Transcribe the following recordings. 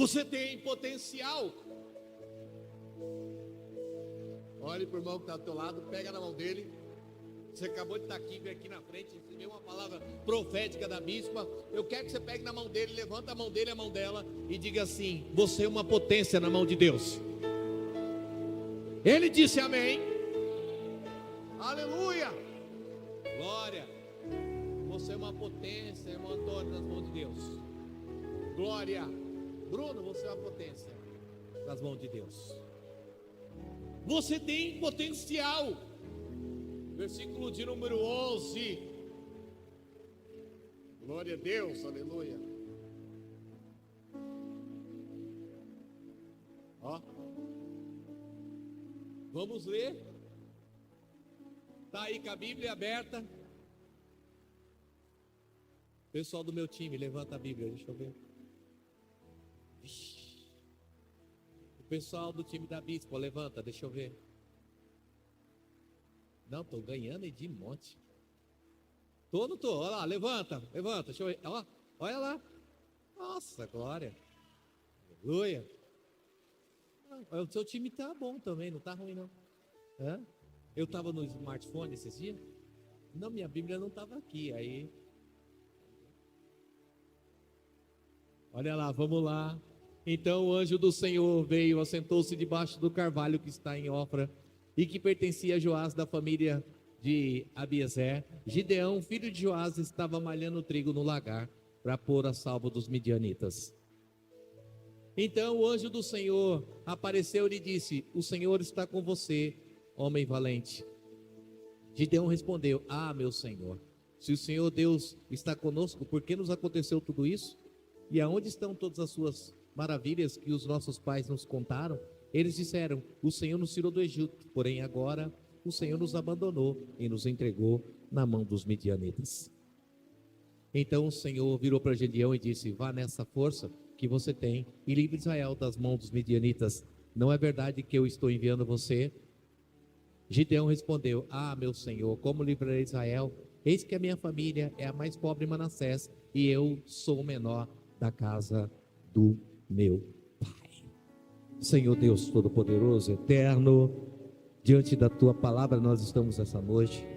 Você tem potencial. Olhe para o irmão que está do teu lado, pega na mão dele. Você acabou de estar aqui, veio aqui na frente, recebeu uma palavra profética da bispa. Eu quero que você pegue na mão dele, levanta a mão dele, a mão dela e diga assim: você é uma potência na mão de Deus. Ele disse amém. Aleluia. Glória. Você é uma potência, irmão Antônio, nas mãos de Deus. Glória. Bruno, você é uma potência nas mãos de Deus. Você tem potencial. Versículo de número 11. Glória a Deus, aleluia. Ó. Vamos ler. Está aí com a Bíblia aberta. Pessoal do meu time, levanta a Bíblia, deixa eu ver. O pessoal do time da bispa, levanta, deixa eu ver. Não, estou ganhando de monte. Não estou, olha lá, levanta, deixa eu ver. Ó, olha lá. Nossa, glória. Aleluia. O seu time está bom também, não está ruim não. Eu estava no smartphone esses dias. Não, minha Bíblia não estava aqui, aí... Olha lá, vamos lá. Então o anjo do Senhor veio, assentou-se debaixo do carvalho que está em Ofra e que pertencia a Joás da família de Abiezer. Gideão, filho de Joás, estava malhando trigo no lagar para pôr a salvo dos midianitas. Então o anjo do Senhor apareceu e lhe disse: o Senhor está com você, homem valente. Gideão respondeu: ah, meu Senhor, se o Senhor Deus está conosco, por que nos aconteceu tudo isso? E aonde estão todas as suas maravilhas que os nossos pais nos contaram? Eles disseram: o Senhor nos tirou do Egito, porém agora o Senhor nos abandonou e nos entregou na mão dos midianitas. Então o Senhor virou para Gideão e disse: vá nessa força que você tem e livre Israel das mãos dos midianitas. Não é verdade que eu estou enviando você? Gideão respondeu: ah, meu Senhor, como livrarei Israel? Eis que a minha família é a mais pobre em Manassés e eu sou o menor da casa do meu pai. Senhor Deus Todo-Poderoso, Eterno, diante da Tua palavra nós estamos essa noite.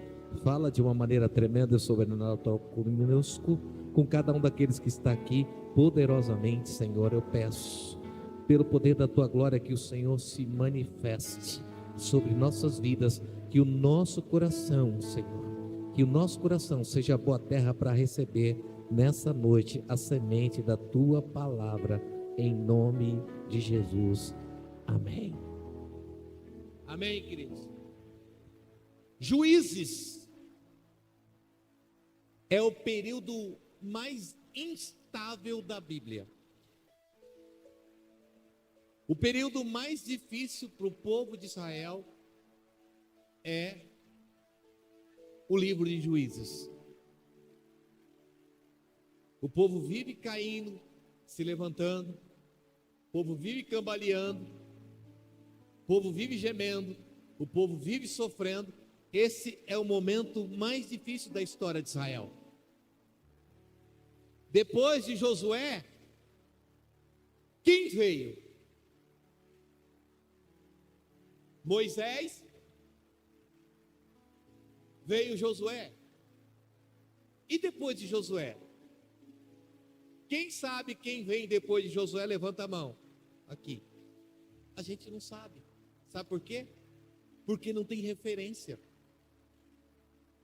Fala de uma maneira tremenda e sobrenatural conosco, com cada um daqueles que está aqui, poderosamente, Senhor. Eu peço, pelo poder da Tua glória, que o Senhor se manifeste sobre nossas vidas, que o nosso coração, Senhor, que o nosso coração seja boa terra para receber nessa noite a semente da Tua palavra, em nome de Jesus, amém. Amém, queridos. Juízes é o período mais instável da Bíblia. O período mais difícil para o povo de Israel é o livro de Juízes. O povo vive caindo, se levantando, o povo vive cambaleando, o povo vive gemendo, o povo vive sofrendo. Esse é o momento mais difícil da história de Israel. Depois de Josué, quem veio? Moisés, veio Josué. E depois de Josué? Quem sabe quem vem depois de Josué? Levanta a mão. Aqui. A gente não sabe. Sabe por quê? Porque não tem referência.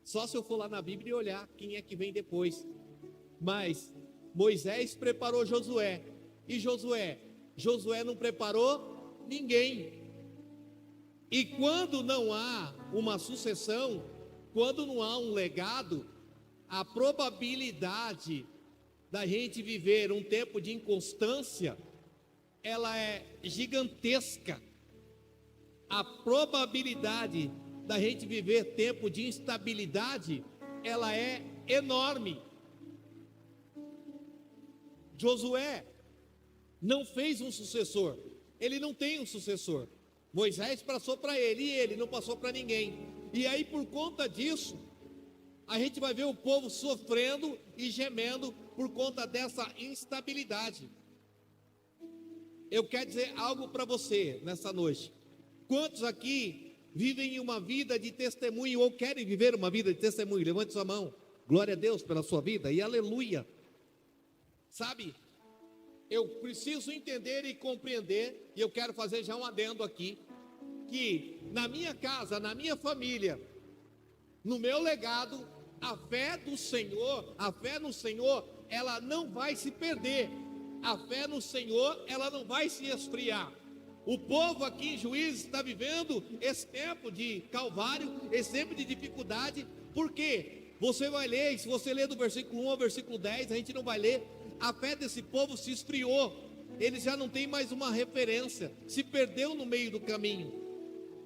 Só se eu for lá na Bíblia e olhar quem é que vem depois. Mas Moisés preparou Josué. E Josué não preparou ninguém. E quando não há uma sucessão, quando não há um legado, a probabilidade da gente viver um tempo de inconstância, ela é gigantesca. A probabilidade da gente viver tempo de instabilidade, ela é enorme. Josué não fez um sucessor, ele não tem um sucessor. Moisés passou para ele e ele não passou para ninguém. E aí, por conta disso, a gente vai ver o povo sofrendo e gemendo por conta dessa instabilidade. eu quero dizer algo para você nessa noite. Quantos aqui vivem uma vida de testemunho ou querem viver uma vida de testemunho? Levante sua mão. Glória a Deus pela sua vida e aleluia. Sabe, eu preciso entender e compreender, e eu quero fazer já um adendo aqui, que na minha casa, na minha família, no meu legado, a fé no Senhor, ela não vai se perder. A fé no Senhor, ela não vai se esfriar. O povo aqui em Juízes está vivendo esse tempo de calvário, esse tempo de dificuldade, porque você vai ler, se você ler do versículo 1 ao versículo 10, a gente não vai ler, a fé desse povo se esfriou, eles já não têm mais uma referência, se perdeu no meio do caminho.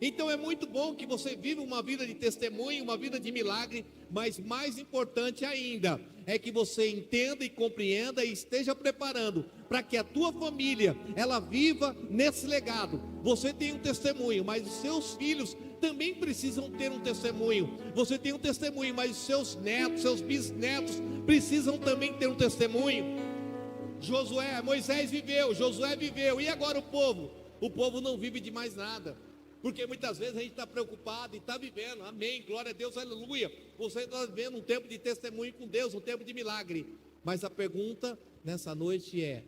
Então é muito bom que você viva uma vida de testemunho, uma vida de milagre, mas mais importante ainda é que você entenda e compreenda e esteja preparando para que a tua família, ela viva nesse legado. Você tem um testemunho, mas os seus filhos também precisam ter um testemunho. Você tem um testemunho, mas os seus netos, seus bisnetos precisam também ter um testemunho. Moisés viveu, Josué viveu, e agora o povo? O povo não vive de mais nada. Porque muitas vezes a gente está preocupado e está vivendo, amém, glória a Deus, aleluia. Você está vivendo um tempo de testemunho com Deus, um tempo de milagre. Mas a pergunta nessa noite é: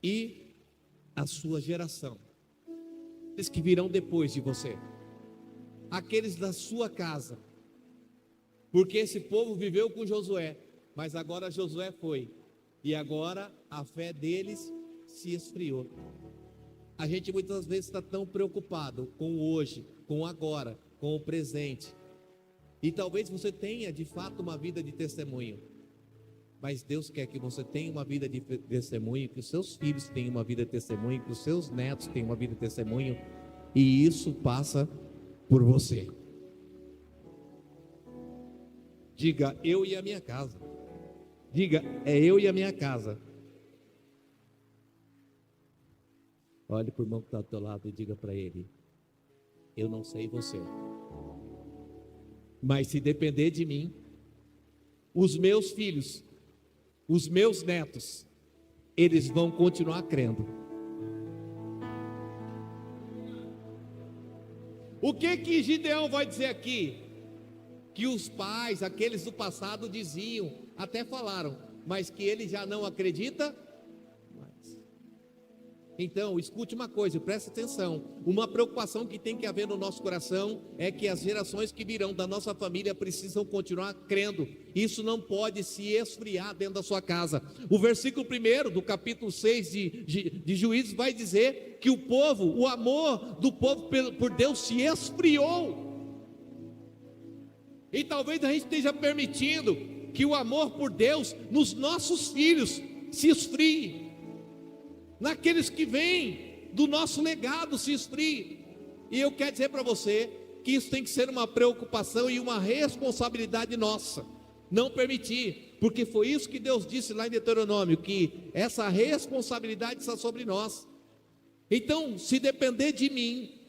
e a sua geração? Aqueles que virão depois de você, aqueles da sua casa. Porque esse povo viveu com Josué, mas agora Josué foi, e agora a fé deles se esfriou. A gente muitas vezes está tão preocupado com o hoje, com o agora, com o presente. E talvez você tenha de fato uma vida de testemunho. Mas Deus quer que você tenha uma vida de testemunho, que os seus filhos tenham uma vida de testemunho, que os seus netos tenham uma vida de testemunho. E isso passa por você. Diga, eu e a minha casa. Diga, é eu e a minha casa. Olhe para o irmão que está ao teu lado e diga para ele: eu não sei você, mas se depender de mim, os meus filhos, os meus netos, eles vão continuar crendo. O que Gideão vai dizer aqui? Que os pais, aqueles do passado diziam, até falaram, mas que ele já não acredita. Então, escute uma coisa, preste atenção. Uma preocupação que tem que haver no nosso coração é que as gerações que virão da nossa família precisam continuar crendo. Isso não pode se esfriar dentro da sua casa. O versículo 1 do capítulo 6 de Juízes vai dizer que o amor do povo por Deus se esfriou. E talvez a gente esteja permitindo que o amor por Deus nos nossos filhos se esfrie. Naqueles que vêm do nosso legado se esfrie. E eu quero dizer para você que isso tem que ser uma preocupação e uma responsabilidade nossa. Não permitir, porque foi isso que Deus disse lá em Deuteronômio, que essa responsabilidade está sobre nós. Então, se depender de mim,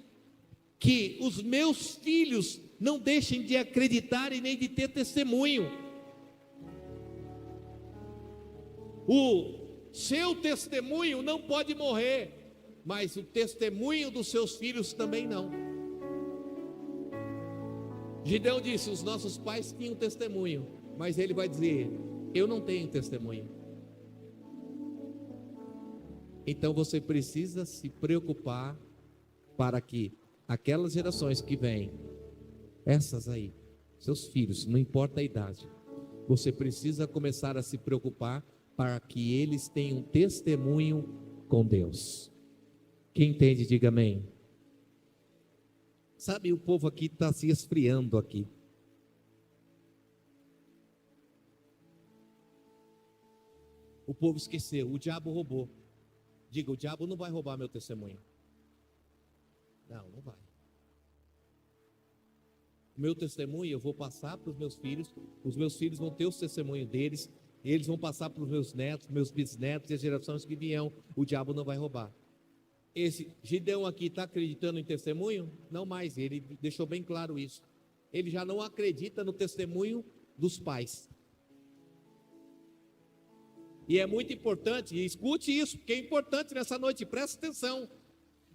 que os meus filhos não deixem de acreditar e nem de ter testemunho. O seu testemunho não pode morrer, mas o testemunho dos seus filhos também não. Gideão disse: os nossos pais tinham testemunho, mas ele vai dizer: eu não tenho testemunho. Então você precisa se preocupar para que aquelas gerações que vêm, essas aí, seus filhos, não importa a idade, você precisa começar a se preocupar para que eles tenham testemunho com Deus. Quem entende, diga amém. Sabe, o povo aqui está se esfriando aqui. O povo esqueceu, o diabo roubou. Diga, o diabo não vai roubar meu testemunho. Não, não vai. O meu testemunho eu vou passar para os meus filhos vão ter o testemunho deles, eles vão passar para os meus netos, meus bisnetos e as gerações que virão. O diabo não vai roubar. Esse Gideão aqui está acreditando em testemunho? Não mais, ele deixou bem claro isso. Ele já não acredita no testemunho dos pais. E é muito importante, e escute isso, porque é importante nessa noite, preste atenção.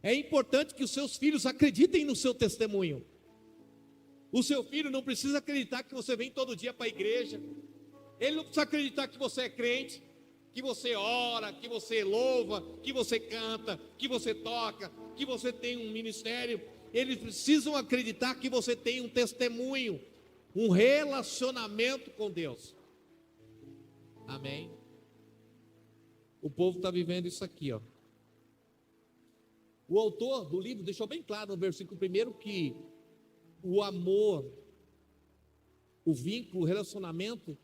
É importante que os seus filhos acreditem no seu testemunho. O seu filho não precisa acreditar que você vem todo dia para a igreja. Ele não precisa acreditar que você é crente, que você ora, que você louva, que você canta, que você toca, que você tem um ministério. Eles precisam acreditar que você tem um testemunho, um relacionamento com Deus. Amém? O povo está vivendo isso aqui, ó. O autor do livro deixou bem claro no versículo 1 que o amor, o vínculo, o relacionamento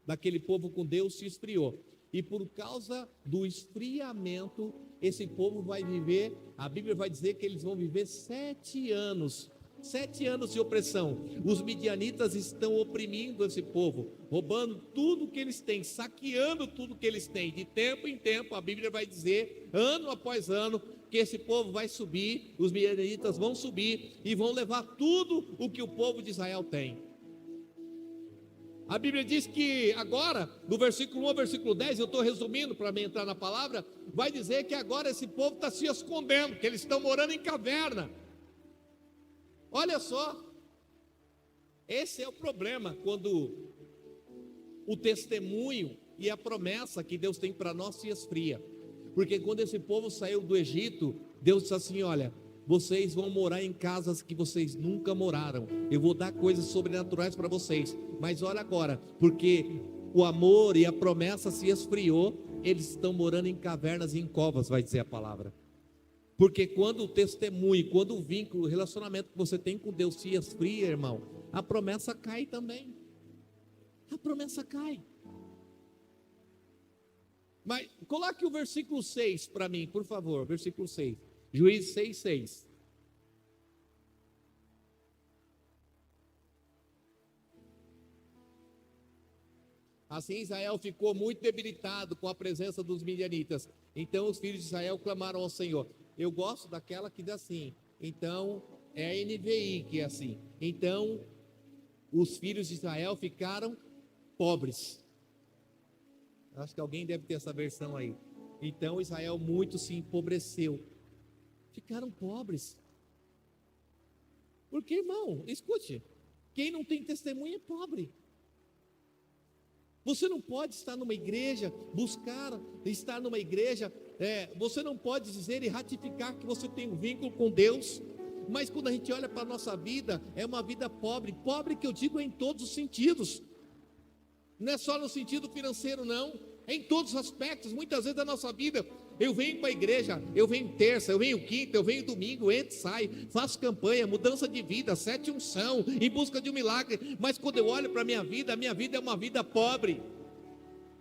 daquele povo com Deus se esfriou. E por causa do esfriamento, esse povo vai viver, a Bíblia vai dizer que eles vão viver 7 anos. 7 anos de opressão. Os midianitas estão oprimindo esse povo, roubando tudo que eles têm, saqueando tudo que eles têm. De tempo em tempo, a Bíblia vai dizer, ano após ano, que esse povo vai subir, os midianitas vão subir e vão levar tudo o que o povo de Israel tem. A Bíblia diz que agora, do versículo 1 ao versículo 10, eu estou resumindo para mim entrar na palavra, vai dizer que agora esse povo está se escondendo, que eles estão morando em caverna. Olha só, esse é o problema, quando o testemunho e a promessa que Deus tem para nós se esfria. Porque quando esse povo saiu do Egito, Deus disse assim: olha, vocês vão morar em casas que vocês nunca moraram, eu vou dar coisas sobrenaturais para vocês, mas olha agora, porque o amor e a promessa se esfriou, eles estão morando em cavernas e em covas, vai dizer a palavra. Porque quando o testemunho, quando o vínculo, o relacionamento que você tem com Deus se esfria, irmão, a promessa cai também. A promessa cai. Mas coloque o versículo 6 para mim, por favor, versículo 6. Juízes 6:6. Assim Israel ficou muito debilitado com a presença dos midianitas. Então os filhos de Israel clamaram ao Senhor. Eu gosto daquela que diz assim, então é a NVI que é assim. Então os filhos de Israel ficaram pobres. Acho que alguém deve ter essa versão aí. Então Israel muito se empobreceu. Ficaram pobres. Porque, irmão, escute, quem não tem testemunho é pobre. Você não pode estar numa igreja, buscar estar numa igreja, você não pode dizer e ratificar que você tem um vínculo com Deus, mas quando a gente olha para a nossa vida, é uma vida pobre, pobre que eu digo em todos os sentidos, não é só no sentido financeiro não, é em todos os aspectos. Muitas vezes da nossa vida, eu venho para a igreja, eu venho terça, eu venho quinta, eu venho domingo, entro e saio, faço campanha, mudança de vida, 7 unção, em busca de um milagre, mas quando eu olho para a minha vida é uma vida pobre.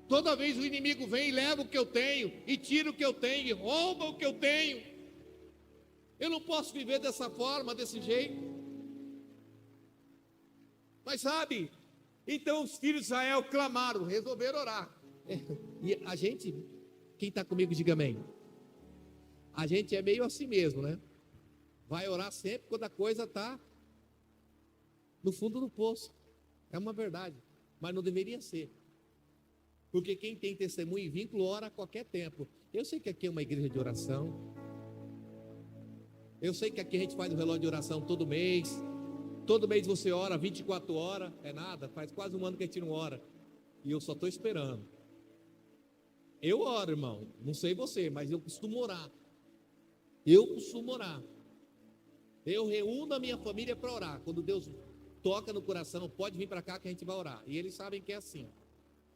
Toda vez o inimigo vem e leva o que eu tenho, e tira o que eu tenho, e rouba o que eu tenho. Eu não posso viver dessa forma, desse jeito. Mas sabe, então os filhos de Israel clamaram, resolveram orar. E a gente, quem está comigo diga amém. A gente é meio assim mesmo, né? Vai orar sempre quando a coisa está no fundo do poço. É uma verdade, mas não deveria ser. Porque quem tem testemunho e vínculo ora a qualquer tempo. Eu sei que aqui é uma igreja de oração. Eu sei que aqui a gente faz o relógio de oração todo mês. Todo mês você ora 24 horas. É nada, faz quase um ano que a gente não ora. E eu só estou esperando. Eu oro, irmão. Não sei você, mas eu costumo orar. Eu reúno a minha família para orar. Quando Deus toca no coração, pode vir para cá que a gente vai orar. E eles sabem que é assim.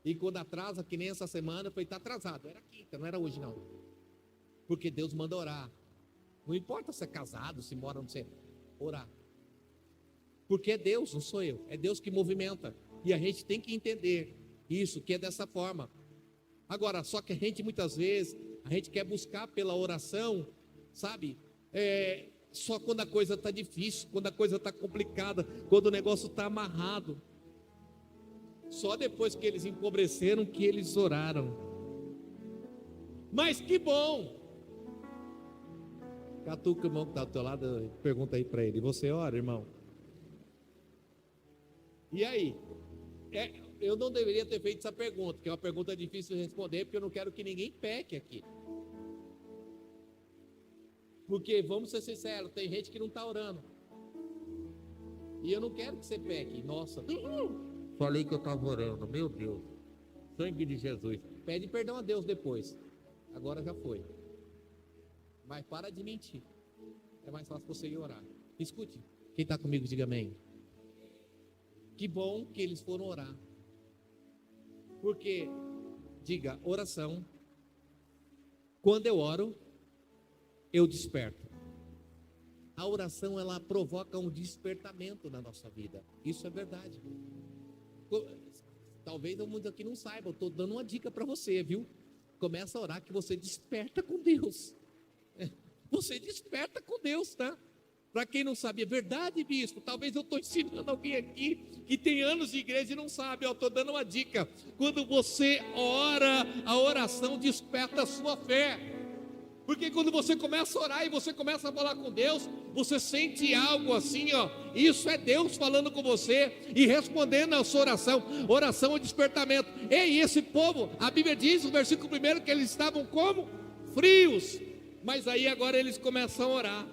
E quando atrasa, que nem essa semana, eu falei, está atrasado. Era quinta, não era hoje não. Porque Deus manda orar. Não importa se é casado, se mora, não sei. Orar. Porque é Deus, não sou eu. É Deus que movimenta. E a gente tem que entender isso, que é dessa forma. Agora, só que a gente muitas vezes, a gente quer buscar pela oração, sabe? Só quando a coisa está difícil, quando a coisa está complicada, quando o negócio está amarrado. Só depois que eles empobreceram que eles oraram. Mas que bom! Catuca o irmão que está do teu lado, pergunta aí para ele, você ora, irmão? E aí? eu não deveria ter feito essa pergunta, que é uma pergunta difícil de responder, porque eu não quero que ninguém peque aqui. Porque, vamos ser sinceros, tem gente que não está orando. E eu não quero que você peque. Nossa, falei que eu estava orando, meu Deus. Sangue de Jesus. Pede perdão a Deus depois. Agora já foi. Mas para de mentir. É mais fácil você ir orar. Escute. Quem está comigo, diga amém. Que bom que eles foram orar. Porque, diga, oração. Quando eu oro, eu desperto. A oração, ela provoca um despertamento na nossa vida. Isso é verdade. Talvez o mundo aqui não saiba, eu estou dando uma dica para você, viu? Começa a orar que você desperta com Deus. Você desperta com Deus, tá? Para quem não sabe, é verdade, bispo. Talvez eu estou ensinando alguém aqui que tem anos de igreja e não sabe. Eu estou dando uma dica. Quando você ora, a oração desperta a sua fé. Porque quando você começa a orar e você começa a falar com Deus, você sente algo assim, ó. Isso é Deus falando com você e respondendo a sua oração. Oração é despertamento. Ei, esse povo, a Bíblia diz, no versículo 1, que eles estavam como? Frios. Mas aí agora eles começam a orar.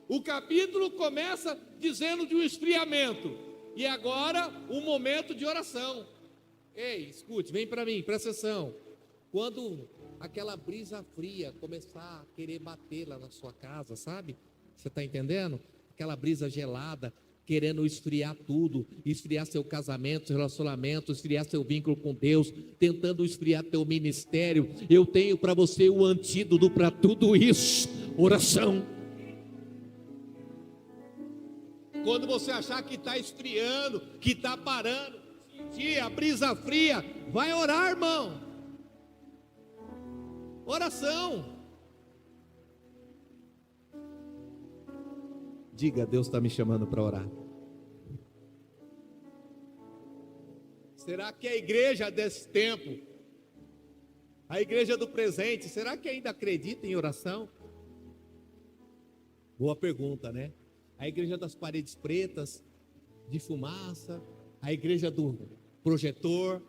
O capítulo começa dizendo de um esfriamento. E agora um momento de oração. Ei, escute, vem para mim, presta atenção. Quando aquela brisa fria começar a querer bater lá na sua casa, sabe? Você está entendendo? Aquela brisa gelada, querendo esfriar tudo, esfriar seu casamento, seu relacionamento, esfriar seu vínculo com Deus, tentando esfriar teu ministério. Eu tenho para você o antídoto para tudo isso: oração. Quando você achar que está esfriando, que está parando, sentir a brisa fria, vai orar, irmão. Oração. Diga, Deus está me chamando para orar. Será que a igreja desse tempo, a igreja do presente, será que ainda acredita em oração? Boa pergunta, né? A igreja das paredes pretas, de fumaça, a igreja do projetor,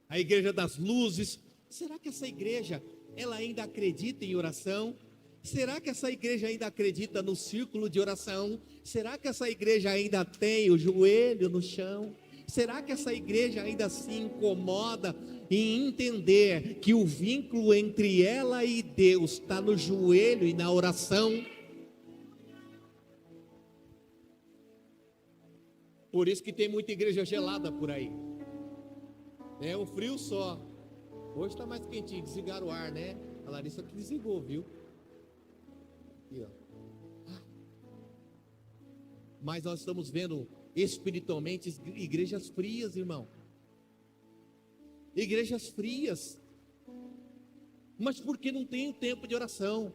a igreja das luzes. Será que essa igreja, ela ainda acredita em oração? Será que essa igreja ainda acredita no círculo de oração? Será que essa igreja ainda tem o joelho no chão? Será que essa igreja ainda se incomoda em entender que o vínculo entre ela e Deus está no joelho e na oração? Por isso que tem muita igreja gelada por aí. É um frio só. Hoje está mais quentinho, desligaram o ar, né? A Larissa que desligou, viu? Aqui, ó. Mas nós estamos vendo espiritualmente igrejas frias, irmão. Igrejas frias. Mas porque não tem tempo de oração.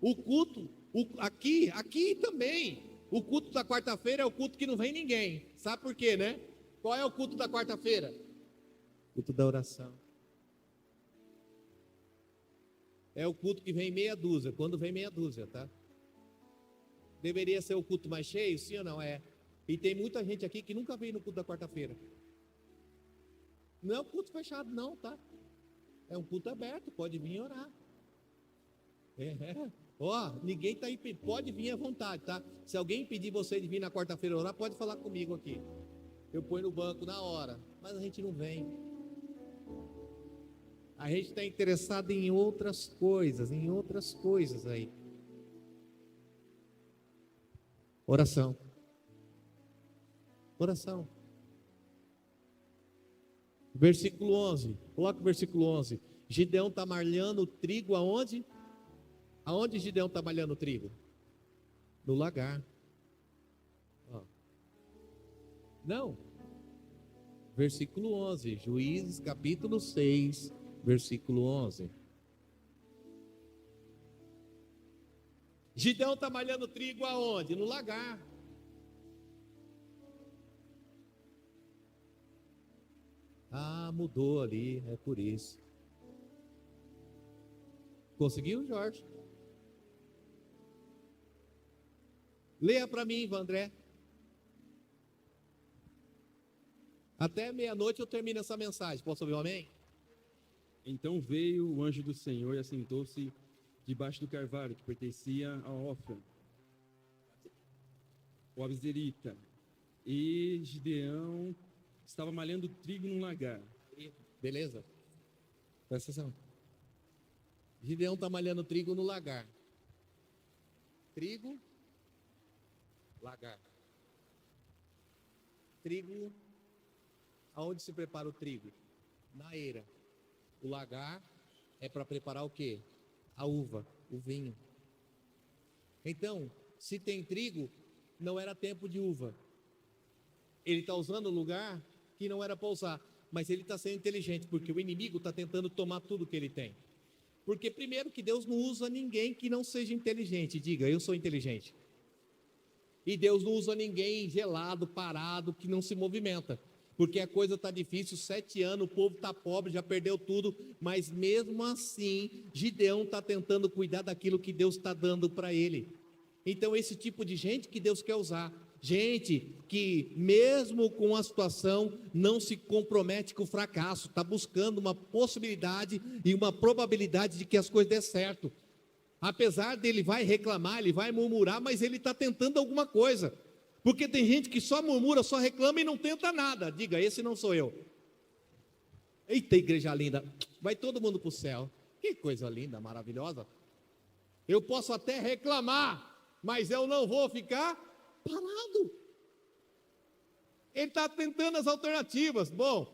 O culto, aqui também. O culto da quarta-feira é o culto que não vem ninguém. Sabe por quê, né? Qual é o culto da quarta-feira? Culto da oração. É o culto que vem meia dúzia, quando vem meia dúzia, tá? Deveria ser o culto mais cheio, sim ou não? É. E tem muita gente aqui que nunca veio no culto da quarta-feira. Não é um culto fechado não, tá? É um culto aberto, pode vir orar. Ó, ninguém está impedindo, pode vir à vontade, tá? Se alguém impedir você de vir na quarta-feira orar, pode falar comigo aqui. Eu ponho no banco na hora, mas a gente não vem. A gente está interessado em outras coisas aí. Oração. Oração. Versículo 11. Coloca o versículo 11. Gideão está malhando trigo aonde? Aonde Gideão está malhando trigo? No lagar. Ó. Não. Versículo 11. Juízes capítulo 6. Versículo 11. Gideão está malhando trigo aonde? No lagar. Ah, mudou ali, é por isso. Conseguiu, Jorge? Leia para mim, Vandré. Até meia-noite eu termino essa mensagem. Posso ouvir um amém? Então veio o anjo do Senhor e assentou-se debaixo do carvalho que pertencia a Ofra, o abzerita. E Gideão estava malhando trigo num lagar. Beleza? Presta atenção. Gideão está malhando trigo no lagar. Trigo, lagar. Trigo, aonde se prepara o trigo? Na eira. O lagar é para preparar o quê? A uva, o vinho. Então, se tem trigo, não era tempo de uva. Ele está usando o lugar que não era para usar, mas ele está sendo inteligente, porque o inimigo está tentando tomar tudo que ele tem. Porque primeiro que Deus não usa ninguém que não seja inteligente. Diga, eu sou inteligente. E Deus não usa ninguém gelado, parado, que não se movimenta. Porque a coisa está difícil, 7 anos, o povo está pobre, já perdeu tudo. Mas mesmo assim, Gideão está tentando cuidar daquilo que Deus está dando para ele. Então esse tipo de gente que Deus quer usar. Gente que mesmo com a situação não se compromete com o fracasso, está buscando uma possibilidade e uma probabilidade de que as coisas dê certo. Apesar dele vai reclamar, ele vai murmurar, mas ele está tentando alguma coisa. Porque tem gente que só murmura, só reclama e não tenta nada. Diga, esse não sou eu. Eita, igreja linda, vai todo mundo para o céu. Que coisa linda, maravilhosa. Eu posso até reclamar, mas eu não vou ficar parado. Ele está tentando as alternativas. Bom,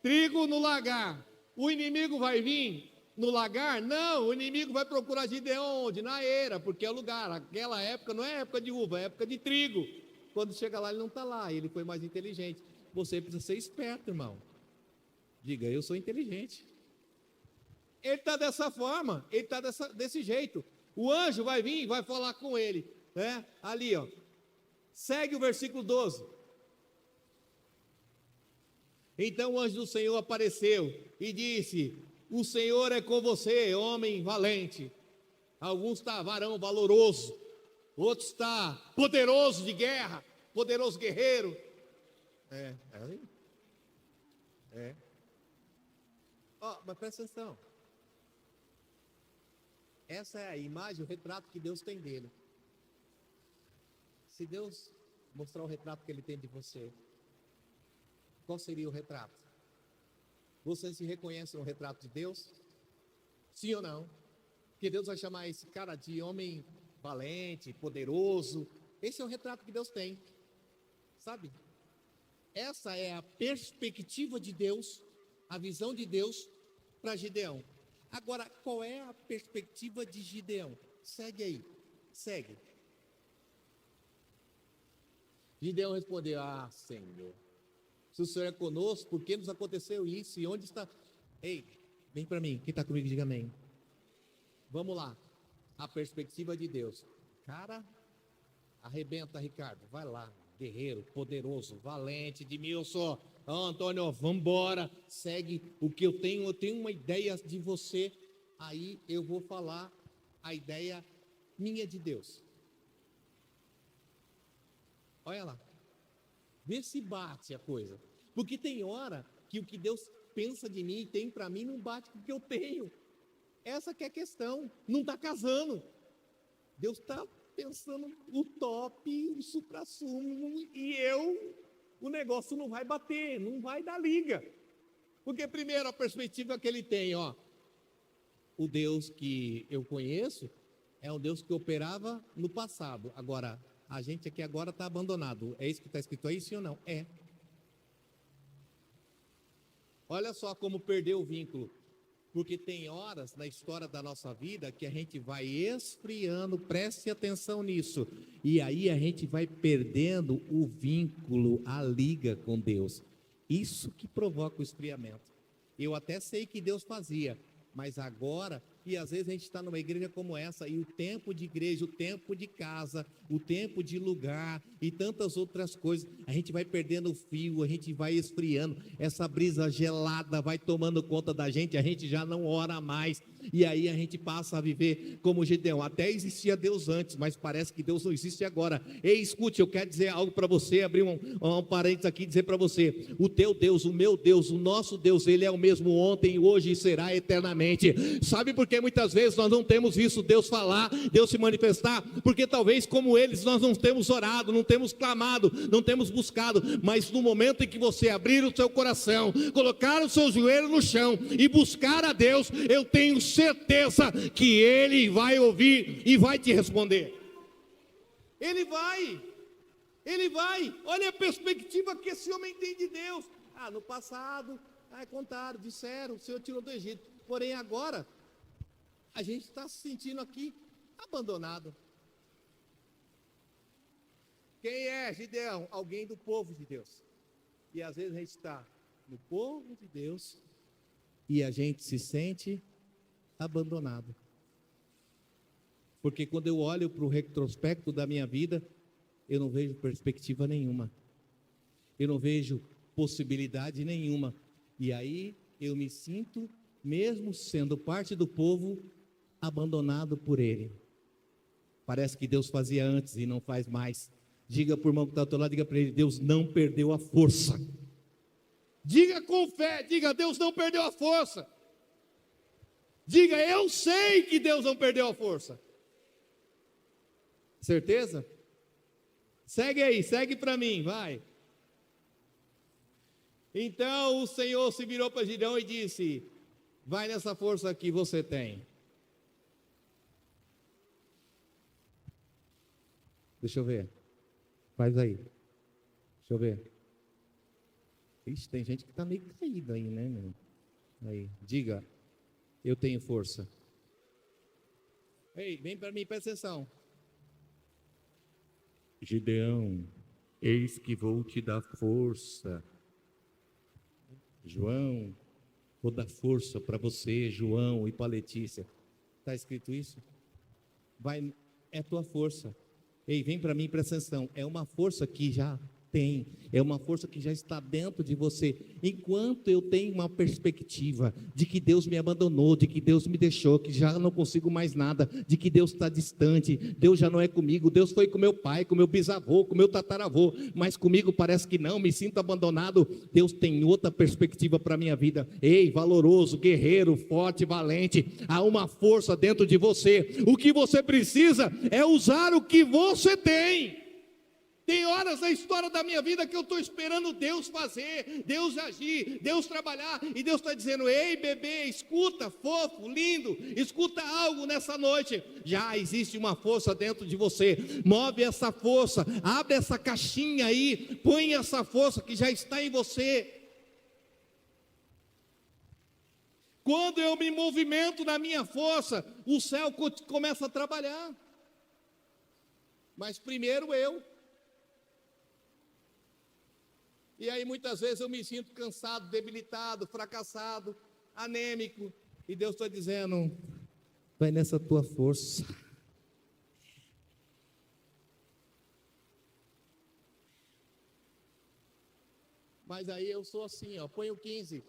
trigo no lagar. O inimigo vai vir no lagar? Não, o inimigo vai procurar Gideão onde? Na eira, porque é o lugar. Aquela época não é época de uva, é época de trigo. Quando chega lá, ele não está lá, ele foi mais inteligente. Você precisa ser esperto, irmão. Diga, eu sou inteligente. Ele está dessa forma, ele está desse jeito. O anjo vai vir e vai falar com ele. Ali, ó. Segue o versículo 12. Então o anjo do Senhor apareceu e disse: o Senhor é com você, homem valente. Alguns está varão valoroso, outros está poderoso de guerra, poderoso guerreiro. Mas presta atenção. Essa é a imagem, o retrato que Deus tem dele. Se Deus mostrar o retrato que Ele tem de você, qual seria o retrato? Você se reconhece no retrato de Deus? Sim ou não? Porque Deus vai chamar esse cara de homem valente, poderoso. Esse é o retrato que Deus tem. Sabe? Essa é a perspectiva de Deus, a visão de Deus para Gideão. Agora, qual é a perspectiva de Gideão? Segue aí, segue. Gideão respondeu: Senhor, se o Senhor é conosco, por que nos aconteceu isso? E onde está? Ei, vem para mim, quem está comigo diga amém. Vamos lá, a perspectiva de Deus. Cara, arrebenta, Ricardo, vai lá, guerreiro, poderoso, valente, Edmilson, Antônio, vamos embora, segue o que eu tenho uma ideia de você, aí eu vou falar a ideia minha de Deus. Olha lá, vê se bate a coisa, porque tem hora que o que Deus pensa de mim e tem para mim não bate com o que eu tenho. Essa que é a questão, não está casando. Deus está pensando o top, o supra-sumo, e o negócio não vai bater, não vai dar liga. Porque primeiro a perspectiva que ele tem, o Deus que eu conheço é um Deus que operava no passado. Agora, a gente aqui agora está abandonado. É isso que está escrito aí, sim ou não? É. Olha só como perdeu o vínculo. Porque tem horas na história da nossa vida que a gente vai esfriando, preste atenção nisso. E aí a gente vai perdendo o vínculo, a liga com Deus. Isso que provoca o esfriamento. Eu até sei que Deus fazia, mas agora, e às vezes a gente está numa igreja como essa, e o tempo de igreja, o tempo de casa, o tempo de lugar, e tantas outras coisas, a gente vai perdendo o fio, a gente vai esfriando, essa brisa gelada vai tomando conta da gente, a gente já não ora mais, E aí a gente passa a viver como Gideão. Até existia Deus antes, mas parece que Deus não existe agora. Ei, escute, eu quero dizer algo para você, abrir um parênteses aqui e dizer para você: o teu Deus, o meu Deus, o nosso Deus, Ele é o mesmo ontem, hoje e será eternamente. Sabe por que muitas vezes nós não temos visto Deus falar, Deus se manifestar? Porque talvez como eles nós não temos orado, não temos clamado, não temos buscado. Mas no momento em que você abrir o seu coração, colocar o seu joelho no chão e buscar a Deus, eu tenho certeza que Ele vai ouvir e vai te responder. Ele vai. Olha a perspectiva que esse homem tem de Deus. No passado, contaram, disseram, o Senhor tirou do Egito. Porém agora, a gente está se sentindo aqui abandonado. Quem é Gideão? Alguém do povo de Deus. E às vezes a gente está no povo de Deus e a gente se sente abandonado. Porque quando eu olho para o retrospecto da minha vida, eu não vejo perspectiva nenhuma. Eu não vejo possibilidade nenhuma. E aí eu me sinto, mesmo sendo parte do povo, abandonado por Ele. Parece que Deus fazia antes e não faz mais. Diga para o irmão que está ao teu lado, diga para ele: Deus não perdeu a força. Diga com fé, diga: Deus não perdeu a força. Diga: eu sei que Deus não perdeu a força. Certeza? Segue aí, segue para mim, vai. Então o Senhor se virou para Gideão e disse: vai nessa força que você tem. Deixa eu ver. Faz aí. Deixa eu ver. Ixi, tem gente que está meio caída aí, né, meu? Aí, diga: eu tenho força. Ei, vem para mim, presta atenção. Gideão, eis que vou te dar força. João, vou dar força para você, João, e para Letícia. Está escrito isso? Vai, é tua força. Ei, vem para mim, presta atenção. É uma força que já tem, é uma força que já está dentro de você. Enquanto eu tenho uma perspectiva de que Deus me abandonou, de que Deus me deixou, que já não consigo mais nada, de que Deus está distante, Deus já não é comigo, Deus foi com meu pai, com meu bisavô, com meu tataravô, mas comigo parece que não, me sinto abandonado. Deus tem outra perspectiva para a minha vida. Ei, valoroso, guerreiro, forte, valente, há uma força dentro de você. O que você precisa é usar o que você tem. Tem horas na história da minha vida que eu estou esperando Deus fazer, Deus agir, Deus trabalhar, e Deus está dizendo: ei bebê, escuta, fofo, lindo, escuta algo nessa noite. Já existe uma força dentro de você, move essa força, abre essa caixinha aí, põe essa força que já está em você. Quando eu me movimento na minha força, o céu começa a trabalhar. Mas primeiro eu. E aí muitas vezes eu me sinto cansado, debilitado, fracassado, anêmico. E Deus está dizendo: vai nessa tua força. Mas aí eu sou assim, põe o 15.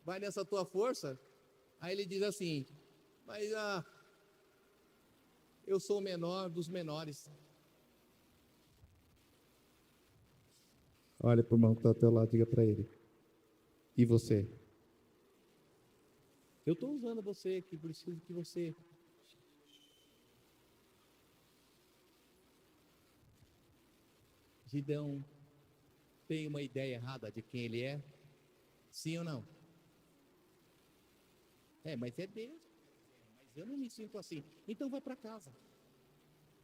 Vai nessa tua força. Aí ele diz assim: mas eu sou o menor dos menores. Olha para o irmão que está ao teu lado, diga para ele: e você? Eu estou usando você, que preciso que você. Gideão tem uma ideia errada de quem ele é? Sim ou não? Mas é Deus. Mas eu não me sinto assim. Então vai para casa.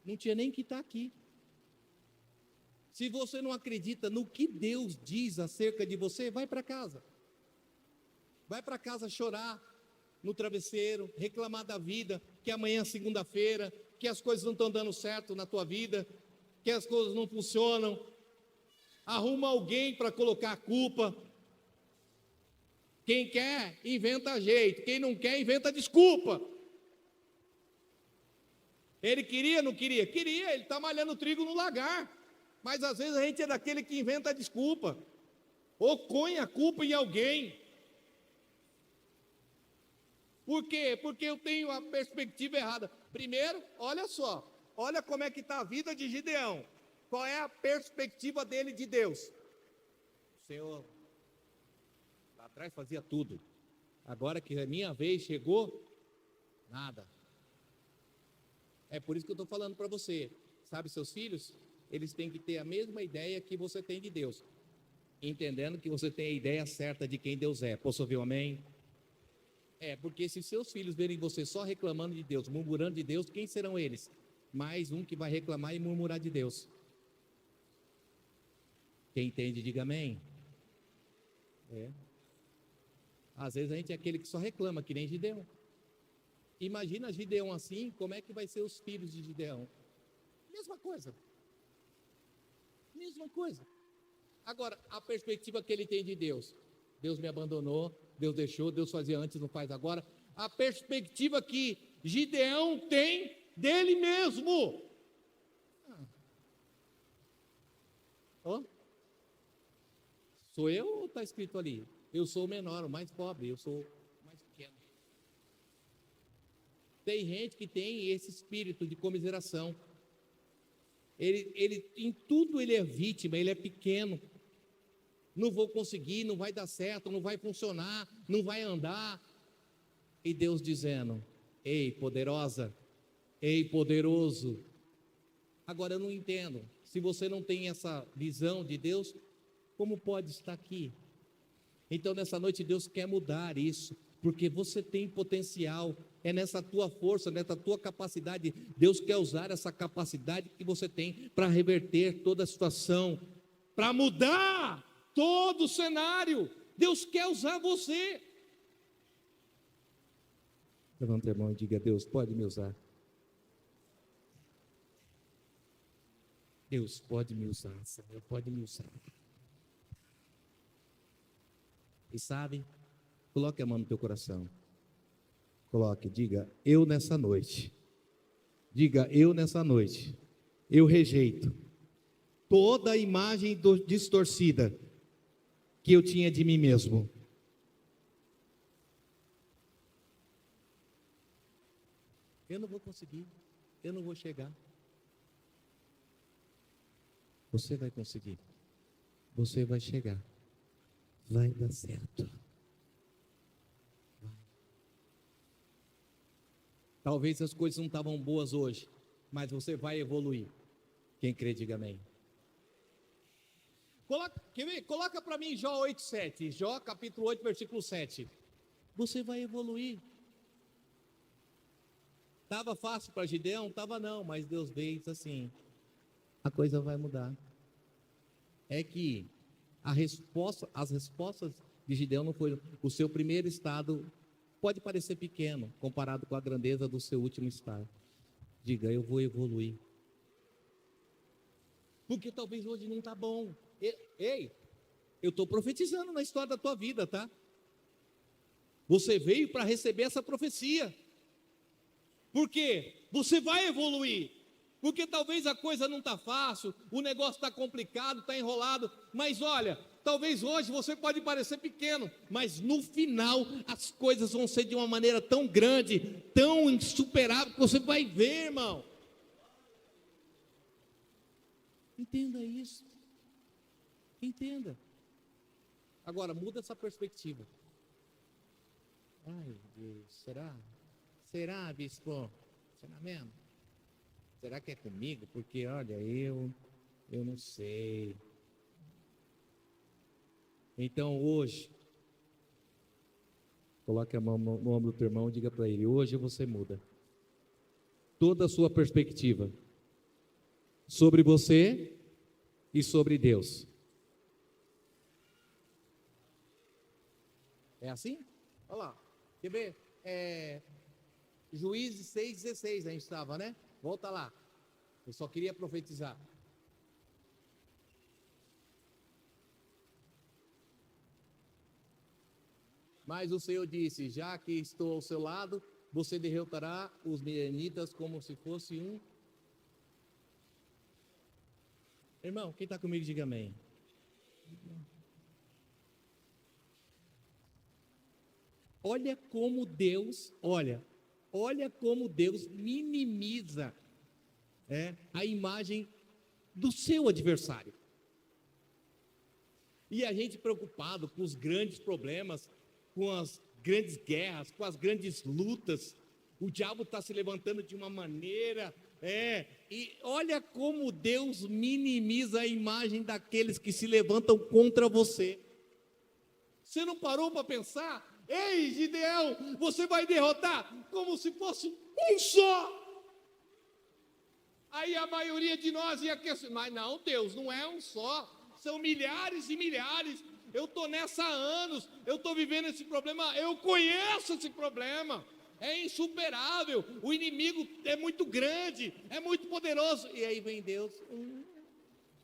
Não tinha nem que estar aqui. Se você não acredita no que Deus diz acerca de você, vai para casa. Vai para casa chorar no travesseiro, reclamar da vida, que amanhã é segunda-feira, que as coisas não estão dando certo na tua vida, que as coisas não funcionam. Arruma alguém para colocar a culpa. Quem quer, inventa jeito. Quem não quer, inventa desculpa. Ele queria, não queria? Queria, ele está malhando trigo no lagar. Mas às vezes a gente é daquele que inventa desculpa, ou põe a culpa em alguém. Por quê? Porque eu tenho a perspectiva errada. Primeiro, olha só, olha como é que está a vida de Gideão. Qual é a perspectiva dele de Deus? O Senhor, lá atrás fazia tudo. Agora que a minha vez chegou, nada. É por isso que eu estou falando para você. Sabe, seus filhos, eles têm que ter a mesma ideia que você tem de Deus. Entendendo que você tem a ideia certa de quem Deus é. Posso ouvir um amém? Porque se seus filhos verem você só reclamando de Deus, murmurando de Deus, quem serão eles? Mais um que vai reclamar e murmurar de Deus. Quem entende, diga amém. Às vezes a gente é aquele que só reclama, que nem Gideão. Imagina Gideão assim, como é que vai ser os filhos de Gideão? Mesma coisa. Mesma coisa. Agora, a perspectiva que ele tem de Deus. Deus me abandonou, Deus deixou, Deus fazia antes, não faz agora. A perspectiva que Gideão tem dele mesmo. Sou eu ou está escrito ali? Eu sou o menor, o mais pobre, eu sou o mais pequeno. Tem gente que tem esse espírito de comiseração. Ele em tudo ele é vítima, ele é pequeno. Não vou conseguir, não vai dar certo, não vai funcionar, não vai andar. E Deus dizendo: ei, poderosa, ei, poderoso. Agora eu não entendo, se você não tem essa visão de Deus, como pode estar aqui? Então nessa noite Deus quer mudar isso, porque você tem potencial, é nessa tua força, nessa tua capacidade. Deus quer usar essa capacidade que você tem para reverter toda a situação, para mudar todo o cenário. Deus quer usar você. Levanta a mão e diga: Deus pode me usar. Deus pode me usar, Senhor, pode me usar. E sabe, coloque a mão no teu coração. Coloque, diga: eu nessa noite. Diga: eu nessa noite. Eu rejeito toda a imagem distorcida que eu tinha de mim mesmo. Eu não vou conseguir, eu não vou chegar. Você vai conseguir, você vai chegar, vai dar certo. Vai. Talvez as coisas não estavam boas hoje, mas você vai evoluir. Quem crê, diga amém. Coloca para mim Jó 8:7, Jó capítulo 8, versículo 7. Você vai evoluir. Estava fácil para Gideão? Estava não, mas Deus veio e disse assim: a coisa vai mudar. É que as respostas de Gideão não foram. O seu primeiro estado pode parecer pequeno comparado com a grandeza do seu último estado. Diga: eu vou evoluir. Porque talvez hoje não está bom. Ei, eu estou profetizando na história da tua vida, tá? Você veio para receber essa profecia. Por quê? Você vai evoluir. Porque talvez a coisa não está fácil, o negócio está complicado, está enrolado. Mas olha, talvez hoje você pode parecer pequeno, mas no final as coisas vão ser de uma maneira tão grande, tão insuperável, que você vai ver, irmão. Entenda isso. Entenda. Agora, muda essa perspectiva. Ai, Deus, será? Será, bispo? Será mesmo? Será que é comigo? Porque, olha, eu não sei. Então, hoje, coloque a mão no ombro do teu irmão e diga para ele: hoje você muda toda a sua perspectiva sobre você e sobre Deus. É assim? Olha lá, quer ver? Juízes 6,16 a gente estava, né? Volta lá, eu só queria profetizar. Mas o Senhor disse: já que estou ao seu lado, você derrotará os midianitas como se fosse um... Irmão, quem está comigo, diga amém. olha como Deus minimiza a imagem do seu adversário. E a gente preocupado com os grandes problemas, com as grandes guerras, com as grandes lutas, o diabo está se levantando de uma maneira, e olha como Deus minimiza a imagem daqueles que se levantam contra você. Você não parou para pensar? Ei, Gideão, você vai derrotar como se fosse um só. Aí a maioria de nós ia questionar, mas não, Deus, não é um só, são milhares e milhares. Eu estou nessa há anos, eu estou vivendo esse problema, eu conheço esse problema, é insuperável, o inimigo é muito grande, é muito poderoso. E aí vem Deus,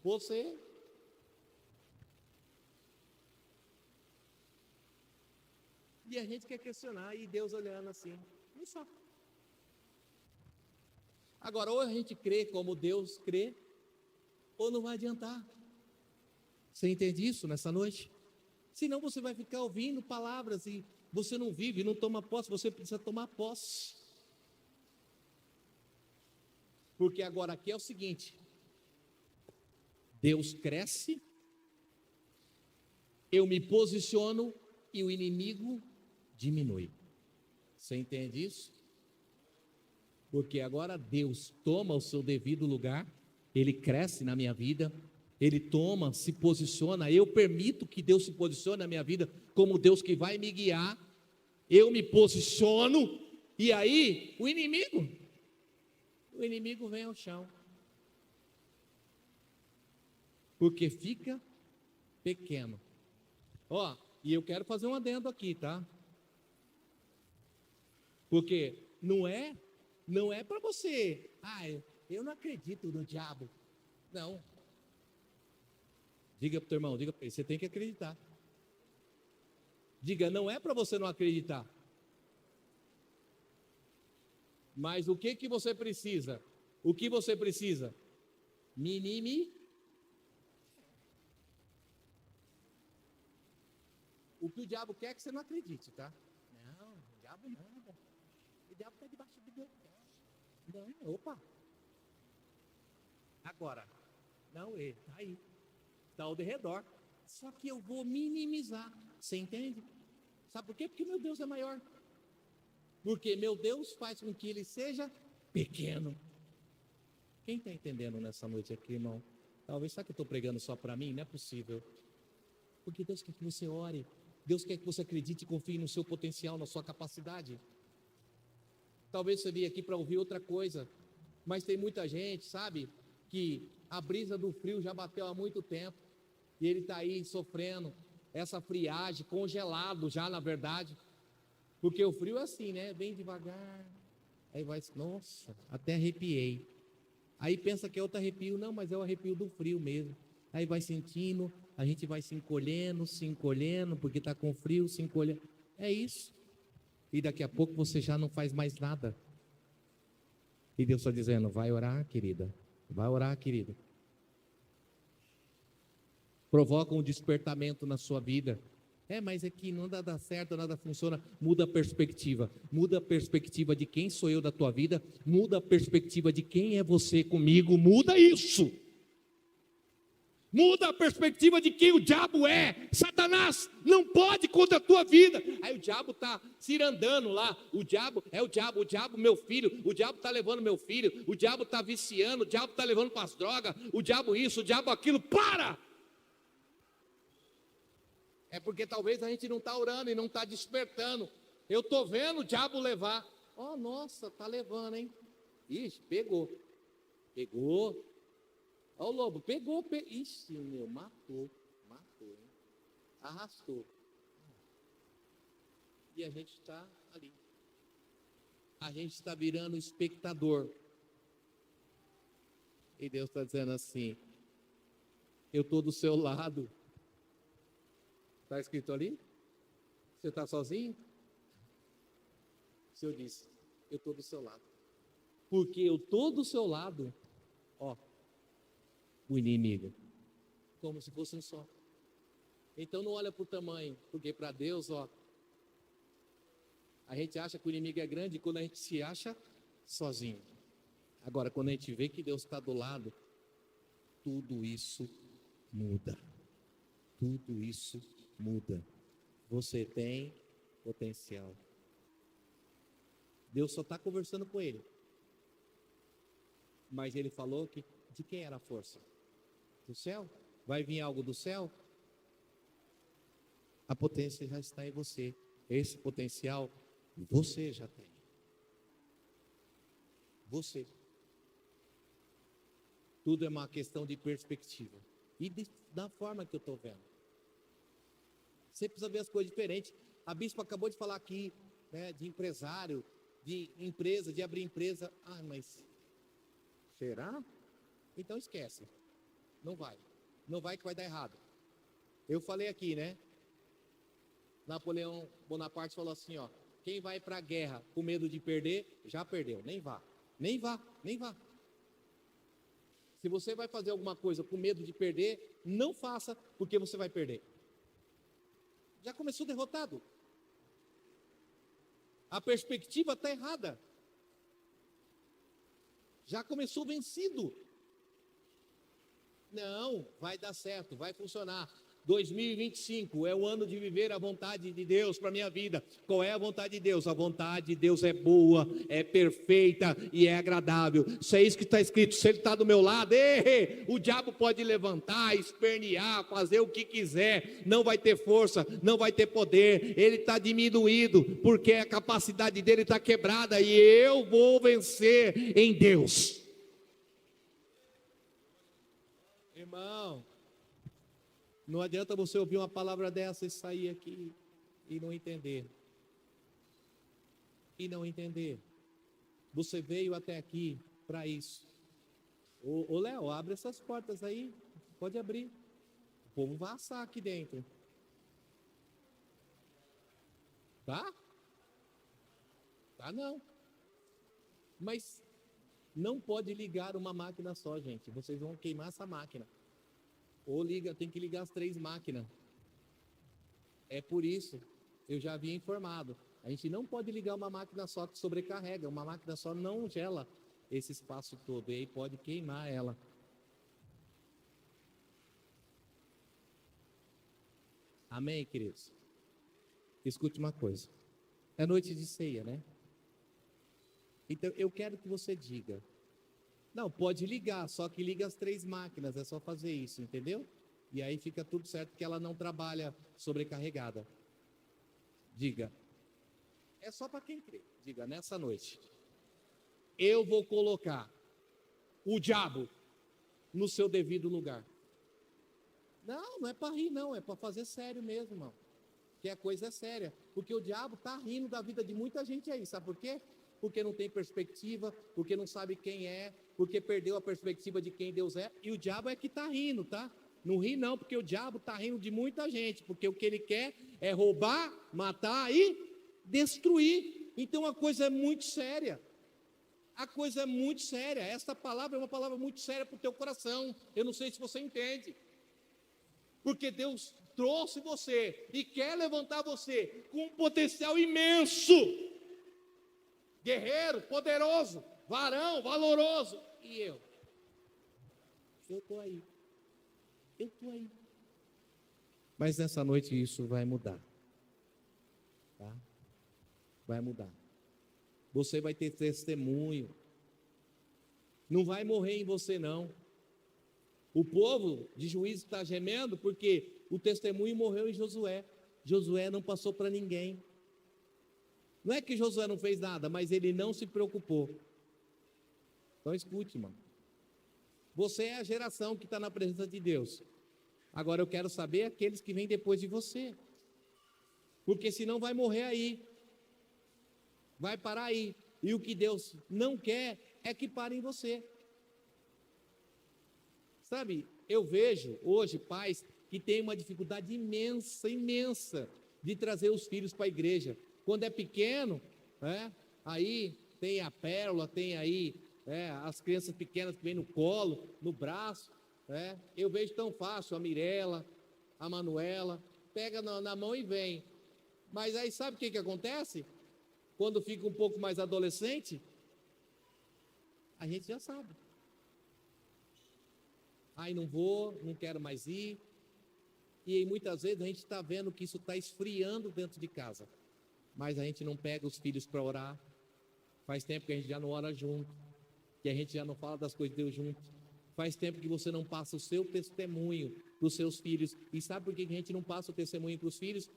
você... E a gente quer questionar, e Deus olhando assim, não só. Agora, ou a gente crê como Deus crê, ou não vai adiantar. Você entende isso nessa noite? Senão você vai ficar ouvindo palavras e você não vive, não toma posse, você precisa tomar posse. Porque agora aqui é o seguinte, Deus cresce, eu me posiciono e o inimigo diminui. Você entende isso? Porque agora Deus toma o seu devido lugar, Ele cresce na minha vida, Ele toma, se posiciona, eu permito que Deus se posicione na minha vida, como Deus que vai me guiar, eu me posiciono, e aí o inimigo vem ao chão, porque fica pequeno. E eu quero fazer um adendo aqui, tá? Porque não é para você, eu não acredito no diabo. Não. Diga para o teu irmão, diga para ele, você tem que acreditar. Diga, não é para você não acreditar. Mas o que você precisa? O que você precisa? O que o diabo quer é que você não acredite, tá? Não, o diabo nada. O diabo está debaixo do meu pé. Não, opa. Agora, não, ele está aí. Está ao redor. Só que eu vou minimizar. Você entende? Sabe por quê? Porque meu Deus é maior. Porque meu Deus faz com que ele seja pequeno. Quem está entendendo nessa noite aqui, irmão? Talvez, sabe que eu estou pregando só para mim? Não é possível. Porque Deus quer que você ore. Deus quer que você acredite e confie no seu potencial, na sua capacidade. Talvez você veio aqui para ouvir outra coisa, mas tem muita gente, sabe, que a brisa do frio já bateu há muito tempo, e ele está aí sofrendo essa friagem, congelado já na verdade, porque o frio é assim, né, bem devagar, aí vai, nossa, até arrepiei, aí pensa que é outro arrepio, não, mas é o arrepio do frio mesmo, aí vai sentindo, a gente vai se encolhendo, porque está com frio, se encolhendo, é isso. E daqui a pouco você já não faz mais nada. E Deus está dizendo, vai orar, querida. Vai orar, querido. Provoca um despertamento na sua vida. Mas é que não dá certo, nada funciona. Muda a perspectiva. Muda a perspectiva de quem sou eu da tua vida. Muda a perspectiva de quem é você comigo. Muda isso. Muda a perspectiva de quem o diabo é. Satanás não pode contra a tua vida. Aí o diabo está cirandando lá. O diabo, meu filho. O diabo está levando meu filho. O diabo está viciando. O diabo está levando para as drogas. O diabo isso, o diabo aquilo. Para! É porque talvez a gente não está orando e não está despertando. Eu estou vendo o diabo levar. Nossa, está levando, hein? Ixi, pegou. Olha o lobo, pegou. Ixi, meu, matou, hein? Arrastou. E a gente está ali. A gente está virando espectador. E Deus está dizendo assim, eu estou do seu lado. Está escrito ali? Você está sozinho? O Senhor disse, eu estou do seu lado. Porque eu estou do seu lado, o inimigo, como se fosse um só. Então não olha para o tamanho, porque para Deus, A gente acha que o inimigo é grande quando a gente se acha sozinho. Agora, quando a gente vê que Deus está do lado, tudo isso muda. Tudo isso muda. Você tem potencial. Deus só está conversando com ele. Mas ele falou que de quem era a força? Do céu? Vai vir algo do céu? A potência já está em você. Esse potencial você já tem. Você. Tudo é uma questão de perspectiva. E da forma que eu estou vendo. Você precisa ver as coisas diferentes. A bispa acabou de falar aqui, né, de empresário, de empresa, de abrir empresa. Ah, mas será? Então esquece. Não vai. Não vai que vai dar errado. Eu falei aqui, né? Napoleão Bonaparte falou assim, ó. Quem vai para a guerra com medo de perder, já perdeu. Nem vá. Nem vá. Nem vá. Se você vai fazer alguma coisa com medo de perder, não faça, porque você vai perder. Já começou derrotado. A perspectiva está errada. Já começou vencido. Não, vai dar certo, vai funcionar. 2025 é o ano de viver a vontade de Deus para a minha vida. Qual é a vontade de Deus? A vontade de Deus é boa, é perfeita e é agradável. Isso é isso que está escrito. Se Ele está do meu lado, o diabo pode levantar, espernear, fazer o que quiser. Não vai ter força, não vai ter poder. Ele está diminuído, porque a capacidade dele está quebrada. E eu vou vencer em Deus. Irmão, não adianta você ouvir uma palavra dessa e sair aqui e não entender. E não entender. Você veio até aqui para isso. Ô Léo, abre essas portas aí. Pode abrir. O povo vai assar aqui dentro. Tá? Tá não. Mas não pode ligar uma máquina só, gente. Vocês vão queimar essa máquina. Ou tem que ligar as 3 máquinas. É por isso, eu já havia informado. A gente não pode ligar uma máquina só que sobrecarrega. Uma máquina só não gela esse espaço todo. E aí pode queimar ela. Amém, queridos? Escute uma coisa. É noite de ceia, né? Então eu quero que você diga. Não, pode ligar, só que liga as 3 máquinas, é só fazer isso, entendeu? E aí fica tudo certo, porque ela não trabalha sobrecarregada. Diga, é só para quem crê. Diga, nessa noite, eu vou colocar o diabo no seu devido lugar. Não, não é para rir não, é para fazer sério mesmo, irmão. Que a coisa é séria, porque o diabo está rindo da vida de muita gente aí, sabe por quê? Porque não tem perspectiva, porque não sabe quem é, porque perdeu a perspectiva de quem Deus é, e o diabo é que está rindo, tá? Não ri não, porque o diabo está rindo de muita gente, porque o que ele quer é roubar, matar e destruir. Então a coisa é muito séria. A coisa é muito séria. Esta palavra é uma palavra muito séria para o teu coração. Eu não sei se você entende. Porque Deus trouxe você e quer levantar você com um potencial imenso. Guerreiro, poderoso, varão, valoroso. E eu estou aí. Eu estou aí. Mas nessa noite isso vai mudar. Tá? Vai mudar. Você vai ter testemunho. Não vai morrer em você não. O povo de Juízo está gemendo porque o testemunho morreu em Josué. Josué não passou para ninguém. Não é que Josué não fez nada, mas ele não se preocupou. Então escute, irmão. Você é a geração que está na presença de Deus. Agora eu quero saber aqueles que vêm depois de você. Porque senão vai morrer aí. Vai parar aí. E o que Deus não quer é que pare em você. Sabe, eu vejo hoje pais que têm uma dificuldade imensa, imensa, de trazer os filhos para a igreja. Quando é pequeno, aí tem a pérola, tem aí as crianças pequenas que vêm no colo, no braço. Eu vejo tão fácil a Mirella, a Manuela, pega na mão e vem. Mas aí sabe o que acontece? quando fica um pouco mais adolescente, a gente já sabe. Ai, não vou, não quero mais ir. E aí, muitas vezes a gente está vendo que isso está esfriando dentro de casa. Mas a gente não pega os filhos para orar. Faz tempo que a gente já não ora junto. Que a gente já não fala das coisas de Deus junto. Faz tempo que você não passa o seu testemunho para os seus filhos. E sabe por que a gente não passa o testemunho para os filhos?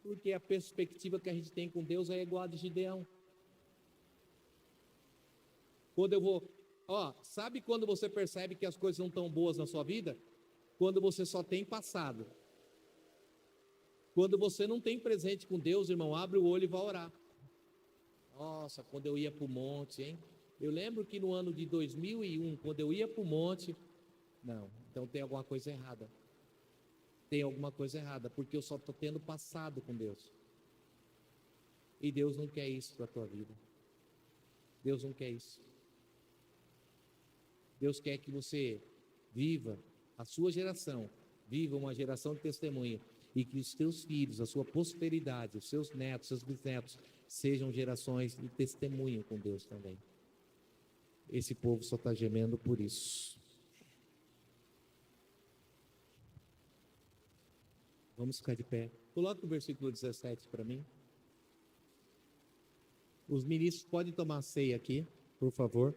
Porque a perspectiva que a gente tem com Deus é igual a de Gideão. Quando eu vou... sabe quando você percebe que as coisas não estão boas na sua vida? Quando você só tem passado. Quando você não tem presente com Deus, irmão, abre o olho e vai orar. Nossa, quando eu ia para o monte, hein? Eu lembro que no ano de 2001, quando eu ia para o monte... Não, então tem alguma coisa errada. Tem alguma coisa errada, porque eu só estou tendo passado com Deus. E Deus não quer isso para a tua vida. Deus não quer isso. Deus quer que você viva a sua geração, viva uma geração de testemunho, e que os teus filhos, a sua posteridade, os seus netos, seus bisnetos, sejam gerações de testemunho com Deus também. Esse povo só está gemendo por isso. Vamos ficar de pé. Coloca o versículo 17 para mim. Os ministros podem tomar ceia aqui, por favor.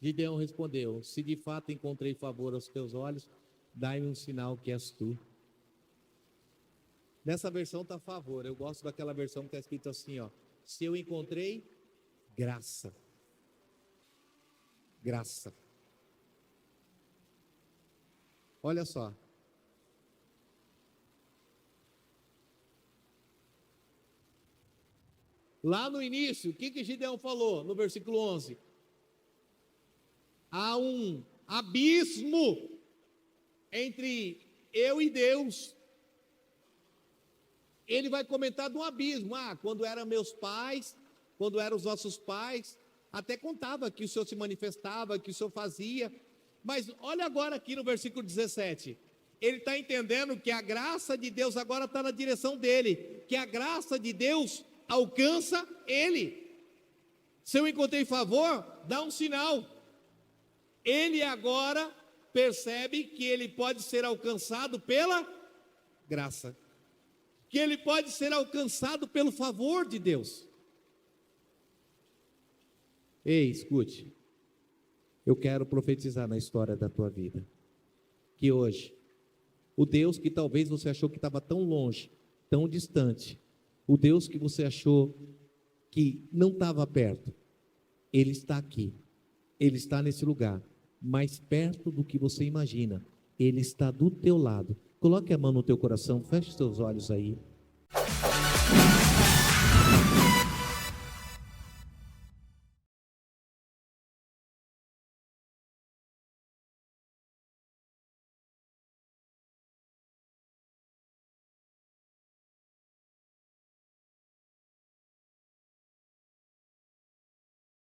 Gideão respondeu: se de fato encontrei favor aos teus olhos, dai-me um sinal que és tu. Nessa versão está favor. Eu gosto daquela versão que está escrito assim, se eu encontrei graça. Graça. Olha só. Lá no início, o que Gideão falou no versículo 11? Há um abismo entre eu e Deus. Ele vai comentar de um abismo. Quando eram meus pais, quando eram os nossos pais, até contava que o Senhor se manifestava, que o Senhor fazia. Mas olha agora aqui no versículo 17. Ele está entendendo que a graça de Deus agora está na direção dele. Que a graça de Deus alcança ele. Se eu encontrei favor, dá um sinal. Ele agora percebe que ele pode ser alcançado pela graça, que ele pode ser alcançado pelo favor de Deus. Ei, escute, eu quero profetizar na história da tua vida, que hoje, o Deus que talvez você achou que estava tão longe, tão distante, o Deus que você achou que não estava perto, Ele está aqui, Ele está nesse lugar, mais perto do que você imagina. Ele está do teu lado. Coloque a mão no teu coração, feche os teus olhos aí.